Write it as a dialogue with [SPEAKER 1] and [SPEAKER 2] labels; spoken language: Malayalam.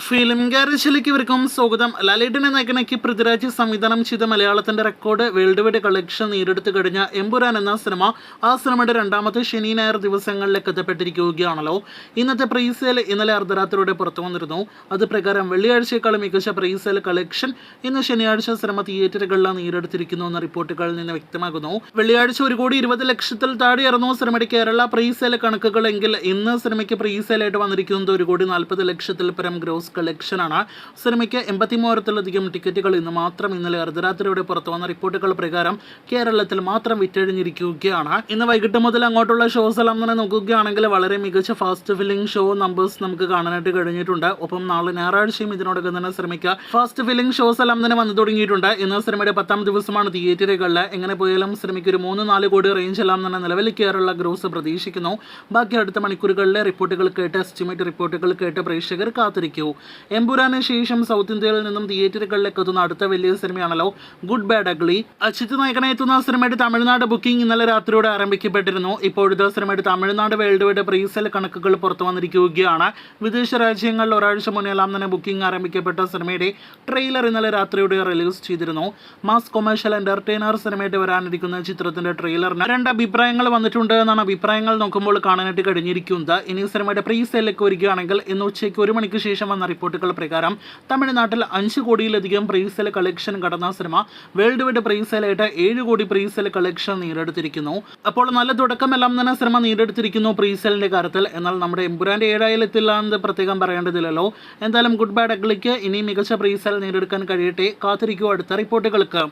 [SPEAKER 1] ഫിലിം ഗാരേജിലേക്ക് ഇവർക്കും സ്വാഗതം. ലാലേട്ടനെ നായകനാക്കി പൃഥ്വിരാജ് സംവിധാനം ചെയ്ത മലയാളത്തിന്റെ റെക്കോർഡ് വേൾഡ് വൈഡ് കളക്ഷൻ നേടിയെടുത്ത് കഴിഞ്ഞ എമ്പുരാൻ എന്ന സിനിമ ആ സിനിമയുടെ രണ്ടാമത്തെ ശനി ഞായർ ദിവസങ്ങളിലേക്ക് എത്തപ്പെട്ടിരിക്കുകയാണല്ലോ. ഇന്നത്തെ പ്രീസെയിൽ ഇന്നലെ അർദ്ധരാത്രിയോടെ പുറത്തു വന്നിരുന്നു. അത് പ്രകാരം വെള്ളിയാഴ്ചയേക്കാളും മികച്ച പ്രീസെയിൽ കളക്ഷൻ ഇന്ന് ശനിയാഴ്ച സിനിമ തിയേറ്ററുകളിൽ നേടിയെടുത്തിരിക്കുന്നു എന്ന റിപ്പോർട്ടുകളിൽ നിന്ന് വ്യക്തമാകുന്നു. വെള്ളിയാഴ്ച 1,20,00,000 താഴെയായിരുന്നു സിനിമയുടെ കേരള പ്രീസെയിൽ കണക്കുകളെങ്കിൽ ഇന്ന് സിനിമയ്ക്ക് പ്രീസെയിലായിട്ട് വന്നിരിക്കുന്നത് 1,40,00,000 പരം ഗ്രോസ് കളക്ഷനാണ്. സിനിമയ്ക്ക് 83,000-ലധികം ടിക്കറ്റുകൾ ഇന്നലെ അർദ്ധരാത്രിയോടെ പുറത്തു വന്ന റിപ്പോർട്ടുകൾ പ്രകാരം കേരളത്തിൽ മാത്രം വിറ്റഴിഞ്ഞിരിക്കുകയാണ്. ഇന്ന് വൈകിട്ട് മുതൽ അങ്ങോട്ടുള്ള ഷോസ് എല്ലാം തന്നെ നോക്കുകയാണെങ്കിൽ വളരെ മികച്ച ഫാസ്റ്റ് ഫില്ലിംഗ് ഷോ നമ്പേഴ്സ് നമുക്ക് കാണാനായിട്ട് കഴിഞ്ഞിട്ടുണ്ട്. ഒപ്പം നാളെ ഞായറാഴ്ചയും ഇതിനോടകം തന്നെ സിനിമയ്ക്ക് ഫാസ്റ്റ് ഫില്ലിംഗ് ഷോസ് എല്ലാം തന്നെ വന്നു തുടങ്ങിയിട്ടുണ്ട്. ഇന്ന് സിനിമയുടെ 10ാം ദിവസമാണ് തിയേറ്ററുകളിൽ. എങ്ങനെ പോയാലും സിനിമയ്ക്ക് ഒരു 3-4 കോടി റേഞ്ച് എല്ലാം തന്നെ നിലവിൽ കയറുള്ള ഗ്രോസ് പ്രതീക്ഷിക്കുന്നു. ബാക്കി അടുത്ത മണിക്കൂറുകളിലെ റിപ്പോർട്ടുകൾ കേട്ട് എസ്റ്റിമേറ്റ് റിപ്പോർട്ടുകൾ കേട്ട് പ്രേക്ഷകർ കാത്തിരിക്കൂ. എമ്പുരാന് ശേഷം സൗത്ത് ഇന്ത്യയിൽ നിന്നും തിയേറ്ററുകളിലേക്ക് എത്തുന്ന അടുത്ത വലിയ സിനിമയാണല്ലോ ഗുഡ് ബാഡ് അഗ്ലി. അജിത് നായകനെ എത്തുന്ന സിനിമയുടെ തമിഴ്നാട് ബുക്കിംഗ് ഇന്നലെ രാത്രിയോടെ ആരംഭിക്കപ്പെട്ടിരുന്നു. ഇപ്പോഴത്തെ സിനിമയുടെ തമിഴ്നാട് വേൾഡ് വൈഡ് പ്രീസെയിൽ കണക്കുകൾ പുറത്തു വന്നിരിക്കുകയാണ്. വിദേശ രാജ്യങ്ങളിൽ ഒരാഴ്ച മുന്നേ എല്ലാം തന്നെ ബുക്കിംഗ് ആരംഭിക്കപ്പെട്ട സിനിമയുടെ ട്രെയിലർ ഇന്നലെ രാത്രിയോടെ റിലീസ് ചെയ്തിരുന്നു. മാസ് കൊമേഴ്ഷ്യൽ എന്റർടൈനർ സിനിമയായിട്ട് വരാനിരിക്കുന്ന ചിത്രത്തിന്റെ ട്രെയിലറിന് 2 അഭിപ്രായങ്ങൾ വന്നിട്ടുണ്ട് എന്നാണ് അഭിപ്രായങ്ങൾ നോക്കുമ്പോൾ കാണാനായിട്ട് കഴിഞ്ഞിരിക്കുന്നത്. ഇനി സിനിമയുടെ പ്രീസെയിലേക്ക് വരികയാണെങ്കിൽ ഇന്ന് ഉച്ചയ്ക്ക് 1 മണിക്ക് ശേഷം വന്ന റിപ്പോർട്ടുകൾ പ്രകാരം തമിഴ്നാട്ടിൽ 5 കോടിയിലധികം പ്രീസെയിൽ കളക്ഷൻ കടന്ന സിനിമ വേൾഡ് വൈഡ് പ്രീസെയിലായിട്ട് 7 കോടി പ്രീസെയിൽ കളക്ഷൻ നേടിയെടുത്തിരിക്കുന്നു. അപ്പോൾ നല്ല തുടക്കമെല്ലാം തന്നെ സിനിമ നേടിയെടുത്തിരിക്കുന്നു പ്രീസെയിലിന്റെ കാര്യത്തിൽ. എന്നാൽ നമ്മുടെ എമ്പുരാന്റെ 7 എത്തില്ല എന്ന് പ്രത്യേകം പറയേണ്ടതില്ലല്ലോ. എന്തായാലും ഗുഡ് ബാഡ് അഗ്ലിക്ക് ഇനി മികച്ച പ്രീസെയിൽ നേടിയെടുക്കാൻ കഴിയട്ടെ. കാത്തിരിക്കൂ അടുത്ത റിപ്പോർട്ടുകൾക്ക്.